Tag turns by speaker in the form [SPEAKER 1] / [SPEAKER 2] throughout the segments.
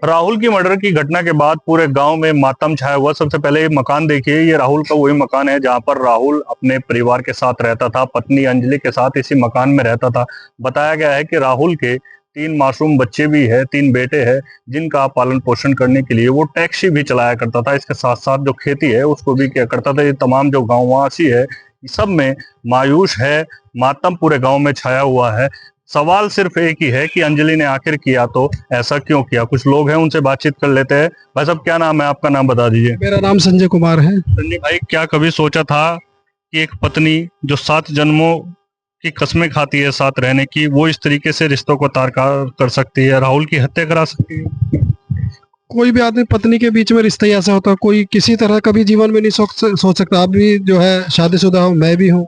[SPEAKER 1] राहुल की मर्डर की घटना के बाद पूरे गांव में मातम छाया हुआ। सबसे पहले ये मकान देखिए, ये राहुल का वही मकान है जहां पर राहुल अपने परिवार के साथ रहता था, पत्नी अंजलि के साथ इसी मकान में रहता था। बताया गया है कि राहुल के 3 मासूम बच्चे भी है, 3 बेटे हैं, जिनका पालन पोषण करने के लिए वो टैक्सी भी चलाया करता था। इसके साथ साथ जो खेती है उसको भी किया करता था। ये तमाम जो गाँववासी है सब में मायूस है, मातम पूरे गाँव में छाया हुआ है। सवाल सिर्फ एक ही है कि अंजलि ने आखिर किया तो ऐसा क्यों किया। कुछ लोग हैं, उनसे बातचीत कर लेते हैं। भाई साहब, क्या नाम है आपका? नाम बता दीजिए।
[SPEAKER 2] मेरा नाम संजय कुमार है।
[SPEAKER 1] संजय भाई, क्या कभी सोचा था कि एक पत्नी जो 7 जन्मों की कस्में खाती है साथ रहने की, वो इस तरीके से रिश्तों को तारकार कर सकती है, राहुल की हत्या करा सकती है?
[SPEAKER 2] कोई भी आदमी पत्नी के बीच में रिश्ता ही ऐसा होता है, कोई किसी तरह कभी जीवन में नहीं सोच सकता। आप भी जो है शादीशुदा हो, मैं भी हूँ।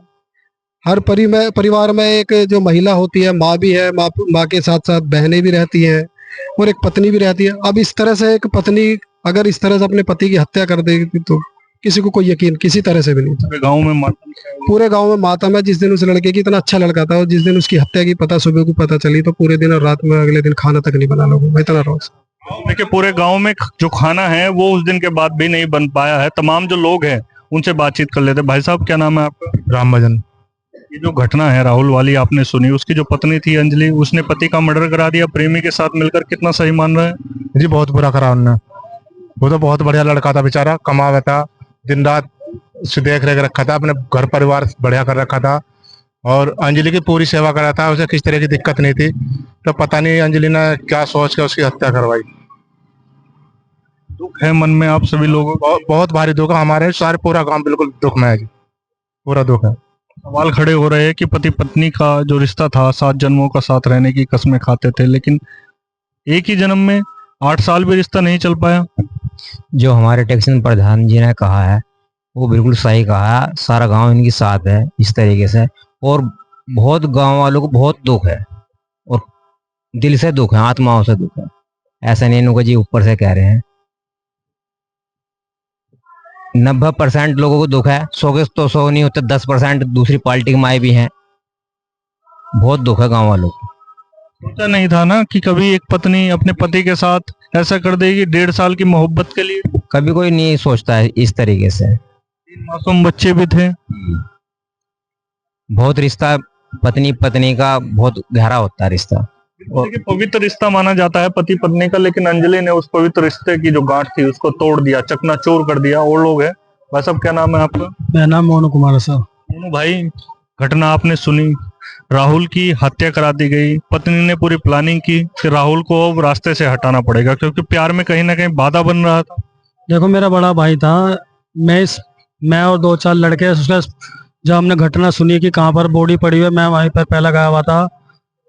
[SPEAKER 2] हर परिवार में एक जो महिला होती है, माँ भी है, माँ के साथ साथ बहनें भी रहती हैं और एक पत्नी भी रहती है। अब इस तरह से एक पत्नी अगर इस तरह से अपने पति की हत्या कर देगी तो किसी को कोई यकीन किसी तरह से भी नहीं था।
[SPEAKER 1] गाँव में मातम छाया हुआ।
[SPEAKER 2] पूरे गांव में मातम है। जिस दिन उस लड़के की, इतना अच्छा लड़का था, और जिस दिन उसकी हत्या की पता सुबह को पता चली तो पूरे दिन और रात में अगले दिन खाना तक नहीं बना लोगों में, इतना रोज।
[SPEAKER 1] देखिए, पूरे गांव में जो खाना है वो उस दिन के बाद भी नहीं बन पाया है। तमाम जो लोग हैं उनसे बातचीत कर लेते हैं। भाई साहब, क्या नाम है आपका?
[SPEAKER 3] राम भजन।
[SPEAKER 1] ये जो घटना है राहुल वाली आपने सुनी, उसकी जो पत्नी थी अंजलि, उसने पति का मर्डर करा दिया प्रेमी के साथ मिलकर, कितना सही मान रहा है?
[SPEAKER 3] जी बहुत बुरा करा उनने। वो तो बहुत बढ़िया लड़का था, बेचारा कमा हुआ था, दिन रात उसकी देख रेख रखा था, अपने घर परिवार बढ़िया कर रखा था और अंजलि की पूरी सेवा करा था। उसे किस तरह की दिक्कत नहीं थी। तो पता नहीं अंजलि ने क्या सोच के उसकी हत्या करवाई।
[SPEAKER 1] दुख है मन में आप सभी लोगों को?
[SPEAKER 3] बहुत भारी दुख है। हमारे सारे पूरा गांव बिल्कुल दुख में है जी, पूरा दुख है।
[SPEAKER 1] सवाल खड़े हो रहे हैं कि पति पत्नी का जो रिश्ता था, 7 जन्मों का साथ रहने की कस्में खाते थे, लेकिन एक ही जन्म में 8 साल भी रिश्ता नहीं चल पाया।
[SPEAKER 4] जो हमारे टैक्सन प्रधान जी ने कहा है वो बिल्कुल सही कहा है। सारा गांव इनके साथ है इस तरीके से, और बहुत गांव वालों को बहुत दुख है और दिल से दुख है, आत्माओं से दुख है। ऐसा नहीं इनको जी ऊपर से कह रहे हैं। 90% लोगों को दुख है। 100 के तो 100 नहीं होते, 10% दूसरी पार्टी के माए भी हैं। बहुत दुख है गांव वालों को।
[SPEAKER 1] सोचा नहीं था ना कि कभी एक पत्नी अपने पति के साथ ऐसा कर देगी 1.5 साल की मोहब्बत के लिए?
[SPEAKER 4] कभी कोई नहीं सोचता है इस तरीके से।
[SPEAKER 1] 3 मासूम बच्चे भी थे।
[SPEAKER 4] बहुत रिश्ता पत्नी पत्नी का बहुत गहरा होता है रिश्ता, और
[SPEAKER 1] देखिए, पवित्र रिश्ता माना जाता है पति पत्नी का, लेकिन अंजलि ने उस पवित्र रिश्ते की जो गांठ थी उसको तोड़ दिया, चकनाचूर कर दिया। और लोग हैं। भाई साहब, क्या नाम है आपका?
[SPEAKER 2] मेरा नाम मोनू कुमार है साहब।
[SPEAKER 1] मोनू भाई, घटना आपने सुनी, राहुल की हत्या करा दी गई। पत्नी ने पूरी प्लानिंग की कि राहुल को अब रास्ते से हटाना पड़ेगा, क्योंकि प्यार में कहीं ना कहीं बाधा बन रहा था।
[SPEAKER 2] देखो, मेरा बड़ा भाई था, मैं और 2-4 लड़के उसका, जब हमने घटना सुनी कि कहाँ पर बॉडी पड़ी हुई है, मैं वहीं पर पहला गया हुआ था।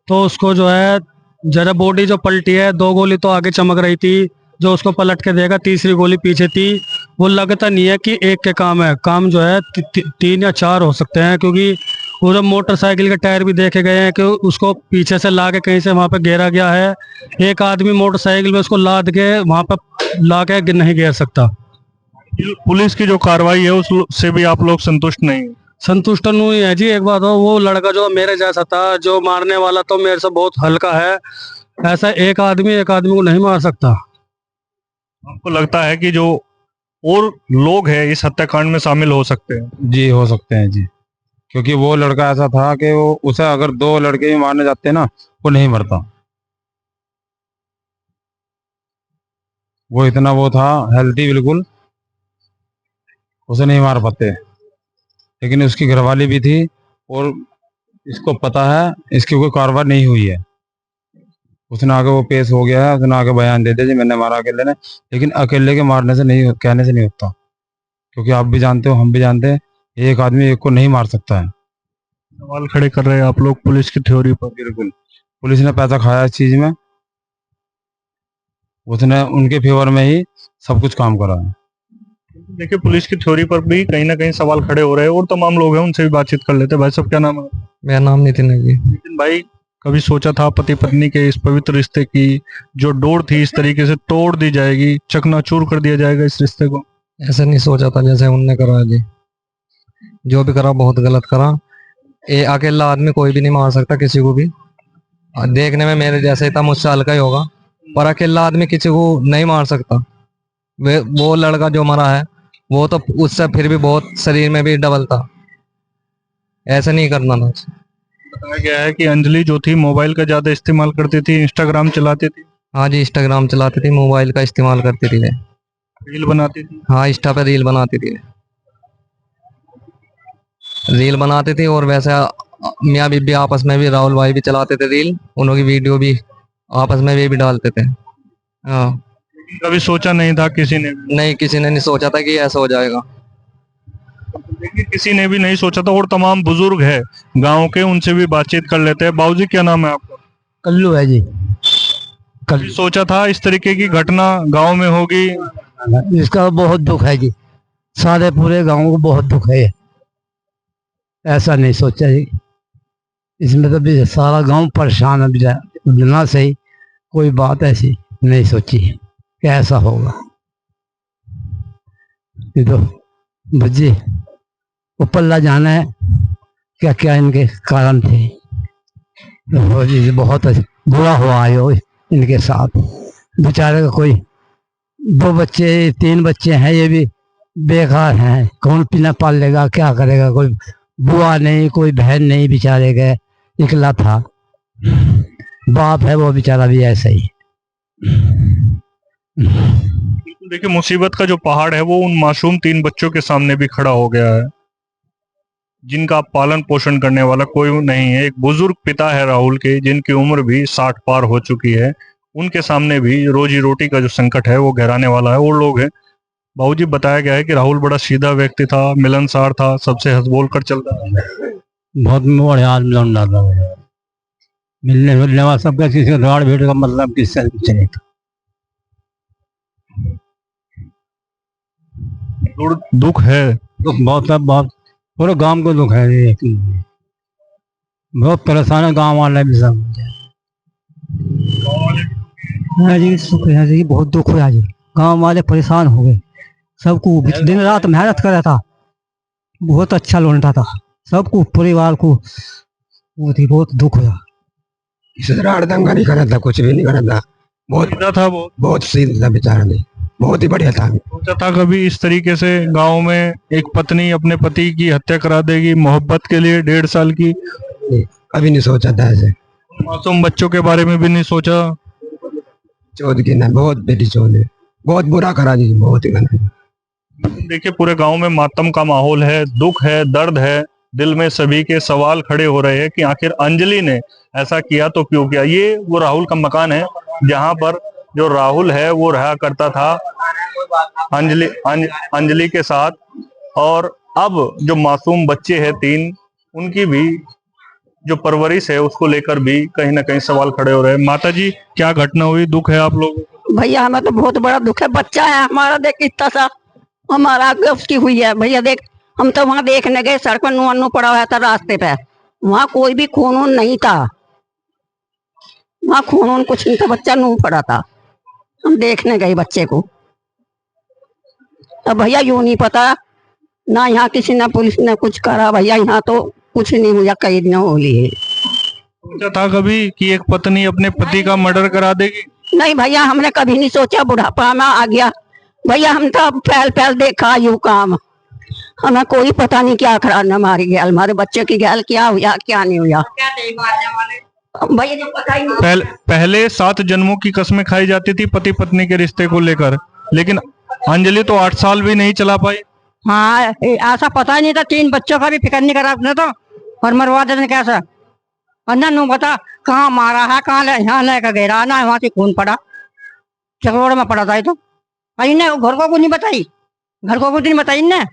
[SPEAKER 2] तो उसको जो है, जरा बॉडी जो पलटी है, 2 गोली तो आगे चमक रही थी, जो उसको पलट के देगा, तीसरी गोली पीछे थी। वो लगता नहीं है कि एक के काम है, काम जो है 3 या 4 हो सकते हैं, क्योंकि वो जो मोटरसाइकिल के टायर भी देखे गए हैं कि उसको पीछे से ला के कहीं से वहां पे घेरा गया है। एक आदमी मोटरसाइकिल में उसको लाद के वहां पर ला के नहीं घेर सकता।
[SPEAKER 1] पुलिस की जो कार्रवाई है उससे भी आप लोग संतुष्ट नहीं?
[SPEAKER 2] संतुष्ट नहीं है जी। एक बात हो, वो लड़का जो मेरे जैसा था, जो मारने वाला, तो मेरे से बहुत हल्का है। ऐसा एक आदमी को नहीं मार सकता।
[SPEAKER 3] आपको लगता है कि जो
[SPEAKER 1] और लोग हैं इस हत्याकांड में शामिल हो सकते हैं?
[SPEAKER 3] जी हो सकते हैं जी, क्योंकि वो लड़का ऐसा था कि वो उसे अगर 2 लड़के भी मारने जाते ना, वो नहीं मरता। वो इतना वो था हेल्दी बिल्कुल, उसे नहीं मार पाते। लेकिन उसकी घरवाली भी थी और इसको पता है इसकी कोई कार्रवाई नहीं हुई है। उसने आगे वो पेश हो गया है, उसने आगे बयान दे दिया जी मैंने मारा अकेले ने। लेकिन अकेले के मारने से नहीं, कहने से नहीं होता, क्योंकि आप भी जानते हो, हम भी जानते हैं, एक आदमी एक को नहीं मार सकता है।
[SPEAKER 1] सवाल खड़े कर रहे हैं आप लोग पुलिस की थ्योरी पर।
[SPEAKER 3] बिल्कुल, पुलिस ने पैसा खाया इस चीज में, उसने उनके फेवर में ही सब कुछ काम करा है।
[SPEAKER 1] देखिए, पुलिस की थ्योरी पर भी कहीं ना कहीं सवाल खड़े हो रहे हैं, और तमाम लोग हैं, उनसे भी बातचीत कर लेते हैं। भाई साहब, क्या नाम है?
[SPEAKER 2] मेरा नाम नितिन है जी।
[SPEAKER 1] नितिन भाई, कभी सोचा था पति पत्नी के इस पवित्र रिश्ते की जो डोर थी इस तरीके से तोड़ दी जाएगी, चकनाचूर कर दिया जाएगा इस रिश्ते को?
[SPEAKER 2] ऐसा नहीं सोचा था जैसे उनने करा जी। जो भी करा बहुत गलत करा। अकेला आदमी कोई भी नहीं मार सकता किसी को भी। देखने में मेरे जैसे ही था, मुझसे हल्का ही होगा।
[SPEAKER 5] पर अकेला आदमी किसी को नहीं मार सकता। वो लड़का जो मरा है वो तो उससे फिर भी बहुत शरीर में भी डबल था, ऐसा नहीं करना था।
[SPEAKER 1] बताया गया है कि अंजलि जो थी मोबाइल का ज्यादा इस्तेमाल करती थी, इंस्टाग्राम चलाती थी,
[SPEAKER 5] हाँ जी, इंस्टाग्राम चलाती थी, मोबाइल का इस्तेमाल करती थी वे।
[SPEAKER 1] रील बनाती थी।
[SPEAKER 5] हाँ, इंस्टा पे रील बनाती थी, रील बनाती थी। और वैसे मियाँ बीबी आपस में भी, राहुल भाई भी चलाते थे रील, उनकी वीडियो भी आपस में भी डालते थे। हाँ,
[SPEAKER 1] कभी सोचा नहीं था किसी ने भी।
[SPEAKER 5] नहीं, किसी ने नहीं सोचा था कि ऐसा हो जाएगा।
[SPEAKER 1] देखिए किसी ने भी नहीं सोचा था। और तमाम बुजुर्ग है गांव के, उनसे भी बातचीत कर लेते हैं। बाबूजी क्या नाम है आपका?
[SPEAKER 2] कल्लू है जी।
[SPEAKER 1] कभी सोचा था इस तरीके की घटना गांव में होगी?
[SPEAKER 2] इसका बहुत दुख है जी, सारे पूरे गांव को बहुत दुख है। ऐसा नहीं सोचा जी, इसमें तो भी सारा गांव परेशान है। बिना सही कोई बात ऐसी नहीं सोची कि ऐसा होगा। ये तो बच्चे ऊपर जाना है क्या क्या इनके कारण थे। तो जी बहुत बुरा हुआ है वो इनके साथ। बेचारे का कोई 2 बच्चे 3 बच्चे हैं, ये भी बेकार हैं। कौन पीना पाल लेगा, क्या करेगा? कोई बुआ नहीं, कोई बहन नहीं, बेचारे का इकला था। बाप है वो बेचारा भी ऐसा ही।
[SPEAKER 1] देखिए मुसीबत का जो पहाड़ है वो उन मासूम 3 बच्चों के सामने भी खड़ा हो गया है, जिनका पालन पोषण करने वाला कोई नहीं है। एक बुजुर्ग पिता है राहुल के, जिनकी उम्र भी 60 पार हो चुकी है। उनके सामने भी रोजी रोटी का जो संकट है वो गहराने वाला है। और लोग हैं। बाबूजी, बताया गया है कि राहुल बड़ा सीधा व्यक्ति था, मिलनसार था, सबसे हंस बोल कर चलता था।
[SPEAKER 2] बहुत बढ़िया आदमी लौंडा था। मिलने मिलने वाला सबका, किसी का राड़ भेड़ का मतलब किससे कुछ नहीं था।
[SPEAKER 1] दुख है।
[SPEAKER 2] दुख बहुत है, बहुत पूरे गांव को दुख है ये। बहुत परेशान है गांव वाले भी सब। हाँ जी, सुख है जी, बहुत दुख हुआ जी। गांव वाले परेशान हो गए। सबको दिन रात मेहनत कर रहा था, बहुत अच्छा लौंडा था। सबको परिवार को बहुत दुख हुआ।
[SPEAKER 6] राड़ दंगा नहीं करा था, कुछ भी नहीं करा था। बहुत
[SPEAKER 1] सीधा था वो।
[SPEAKER 6] बहुत सीधा था बेचारा, नहीं बहुत ही बढ़िया था।
[SPEAKER 1] सोचा था कभी इस तरीके से गांव में एक पत्नी अपने पति की हत्या करा देगी मोहब्बत के लिए 1.5 साल की?
[SPEAKER 6] कभी नहीं सोचा था ऐसे।
[SPEAKER 1] मासूम बच्चों के बारे में भी नहीं सोचा?
[SPEAKER 6] चौध की ना, बहुत बेटी चौध है, बहुत बुरा करा जी, बहुत ही गंदा।
[SPEAKER 1] देखिए पूरे गांव में मातम का माहौल है, दुख है, दर्द है। दिल में सभी के सवाल खड़े हो रहे हैं कि आखिर अंजलि ने ऐसा किया तो क्यों किया। ये वो राहुल का मकान है जहां पर जो राहुल है वो रहा करता था अंजलि के साथ। और अब जो मासूम बच्चे हैं 3, उनकी भी जो परवरिश है उसको लेकर भी कहीं ना कहीं सवाल खड़े हो रहे हैं। माता जी, क्या घटना हुई? दुख है आप लोगों को?
[SPEAKER 7] भैया हमें तो बहुत बड़ा दुख है। बच्चा है हमारा, देख इतना सा हमारा उसकी हुई है। भैया देख, हम तो वहां देखने गए, सड़क पर नुअन्नू पड़ा हुआ था रास्ते पे। वहां कोई भी खून वून नहीं था, वहां खून वून कुछ नहीं था, बच्चा नू पड़ा था। हम देखने गए बच्चे को। अब भैया यूं नहीं पता ना, यहाँ किसी ने पुलिस ने कुछ करा भैया, यहाँ तो कुछ नहीं हुआ, कई दिन हो लिए।
[SPEAKER 1] सोचा था कभी कि एक पत्नी अपने पति का मर्डर करा देगी?
[SPEAKER 7] नहीं भैया, हमने कभी नहीं सोचा। बुढ़ापा में आ गया भैया, हम तो पहल पहल देखा यू काम। हमें कोई पता नहीं क्या खरा न हमारी गैल, हमारे बच्चे की गैल क्या हुआ क्या नहीं हुआ भैया, जो पता ही नहीं।
[SPEAKER 1] पहले 7 जन्मों की कस्में खाई जाती थी पति पत्नी के रिश्ते को लेकर, लेकिन अंजलि तो 8 साल भी नहीं चला पाई।
[SPEAKER 7] हाँ, ऐसा पता ही नहीं था। 3 बच्चों का भी फिक्र नहीं करा अपने तो, और मरवा देने कैसा। अन्ना नू बता कहाँ मारा है, कहाँ यहाँ लेकर गया ना, वहां से खून पड़ा, चकरोड़ में पड़ा था। तो इन्हें घर को नहीं बताई, घर को कुछ नहीं बताई इन्हें।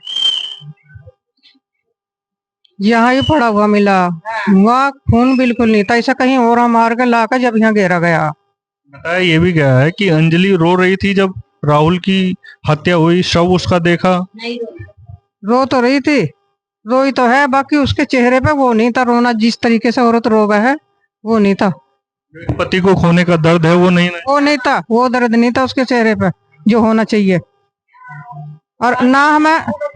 [SPEAKER 8] यहाँ ही पड़ा हुआ मिला, वहाँ खून बिल्कुल नहीं था। ऐसा कहीं और मार के लाकर जब यहाँ घेरा गया।
[SPEAKER 1] बताया ये भी गया है कि अंजलि रो रही थी जब राहुल की हत्या हुई, शव उसका देखा।
[SPEAKER 8] रो तो रही थी, रोई तो है, बाकी उसके चेहरे पे वो नहीं था रोना, जिस तरीके से औरत रोगा है वो नहीं था।
[SPEAKER 1] पति को खोने का दर्द है वो नहीं
[SPEAKER 8] था, वो दर्द नहीं था उसके चेहरे पे जो होना चाहिए। और ना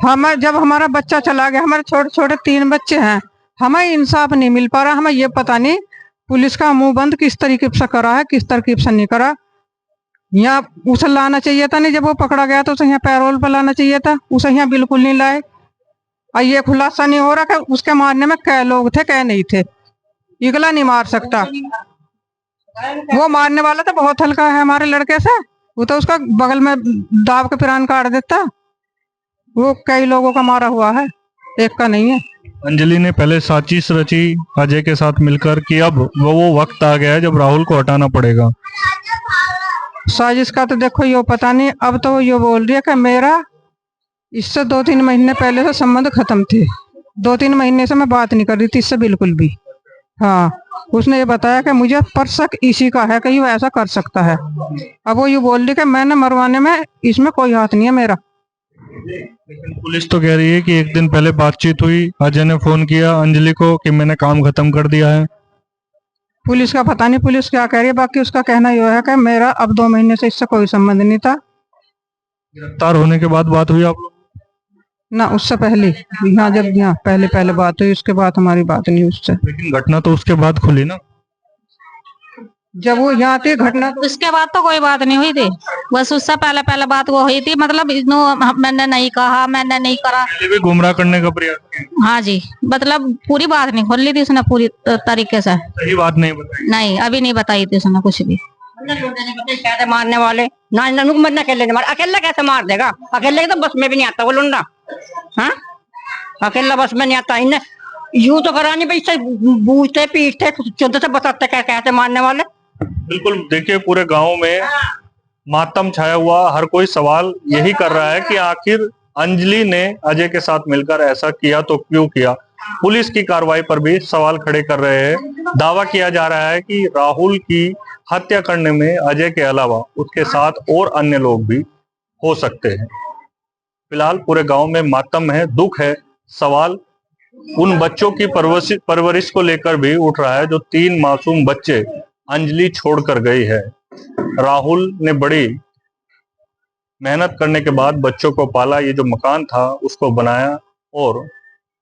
[SPEAKER 8] हमें जब हमारा बच्चा चला गया, हमारे छोटे छोटे 3 बच्चे हैं, हमें इंसाफ नहीं मिल पा रहा। हमें ये पता नहीं पुलिस का मुंह बंद किस तरीके से करा है, किस तरकीब से नहीं करा। यहाँ उसे लाना चाहिए था नहीं, जब वो पकड़ा गया तो उसे यहाँ पैरोल पर लाना चाहिए था, उसे यहाँ बिल्कुल नहीं लाए। और ये खुलासा नहीं हो रहा कि उसके मारने में कै लोग थे कै नहीं थे, इकला नहीं मार सकता। वो मारने वाला तो बहुत हल्का है हमारे लड़के से, वो तो उसका बगल में दाब के प्राण काट देता। वो कई लोगों का मारा हुआ है, एक का नहीं है।
[SPEAKER 1] अंजलि ने पहले साजिश रची अजय के साथ मिलकर कि अब वो वक्त आ गया है जब राहुल को हटाना पड़ेगा।
[SPEAKER 8] साजिश का तो देखो यो पता नहीं, अब तो वो यो बोल रही है कि मेरा इससे 2-3 महीने पहले से संबंध खत्म थे, 2-3 महीने से मैं बात नहीं कर रही थी इससे बिल्कुल भी। हाँ, उसने ये बताया कि मुझे पर शक इसी का है कि ये ऐसा कर सकता है। अब वो ये बोल रही कि मैंने मरवाने में इसमें कोई हाथ नहीं है मेरा।
[SPEAKER 1] लेकिन पुलिस तो कह रही है कि एक दिन पहले बातचीत हुई, अजय ने फोन किया अंजलि को कि मैंने काम खत्म कर दिया है।
[SPEAKER 8] पुलिस का पता नहीं पुलिस क्या कह रही है, बाकी उसका कहना यह है कि मेरा अब 2 महीने से इससे कोई संबंध नहीं था।
[SPEAKER 1] गिरफ्तार होने के बाद बात हुई आप लोग?
[SPEAKER 8] ना उससे पहले, यहाँ जब यहाँ पहले बात हुई, उसके बाद हमारी बात नहीं उससे।
[SPEAKER 1] लेकिन घटना तो उसके बाद खुली ना,
[SPEAKER 8] जब वो यहाँ थी घटना
[SPEAKER 9] उसके बाद तो कोई बात नहीं हुई थी, बस उससे पहले बात वो हुई थी। मतलब मैंने नहीं कहा, मैंने नहीं करा,
[SPEAKER 1] पहले भी गुमराह करने का प्रयास किया।
[SPEAKER 9] हाँ जी, मतलब पूरी बात नहीं खोल ली थी उसने पूरी तरीके से।
[SPEAKER 1] सही बात नहीं बताई।
[SPEAKER 9] नहीं, अभी नहीं बताई थी उसने कुछ भी।
[SPEAKER 7] मारने वाले ना, ननू को मरना अकेले नहीं मार, अकेला कैसे मार देगा? अकेले तो बस में भी नहीं आता वो लुंडा। हाँ, अकेला बस में नहीं आता। इन्हें यूं तो करा नहीं भाई, इससे बूझते पीटते चुनते से बताते कैसे मारने वाले।
[SPEAKER 1] बिल्कुल, देखिए पूरे गांव में मातम छाया हुआ, हर कोई सवाल यही कर रहा है कि आखिर अंजलि ने अजय के साथ मिलकर ऐसा किया तो क्यों किया। पुलिस की कार्रवाई पर भी सवाल खड़े कर रहे हैं। दावा किया जा रहा है कि राहुल की हत्या करने में अजय के अलावा उसके साथ और अन्य लोग भी हो सकते हैं। फिलहाल पूरे गांव में मातम है, दुख है। सवाल उन बच्चों की परवरिश को लेकर भी उठ रहा है जो 3 मासूम बच्चे अंजलि छोड़कर गई है। राहुल ने बड़ी मेहनत करने के बाद बच्चों को पाला, ये जो मकान था उसको बनाया और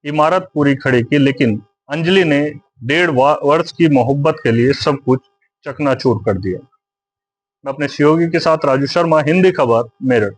[SPEAKER 1] इमारत पूरी खड़ी की, लेकिन अंजलि ने 1.5 वर्ष की मोहब्बत के लिए सब कुछ चकनाचूर कर दिया। मैं अपने सहयोगी के साथ राजू शर्मा, हिंदी खबर, मेरठ।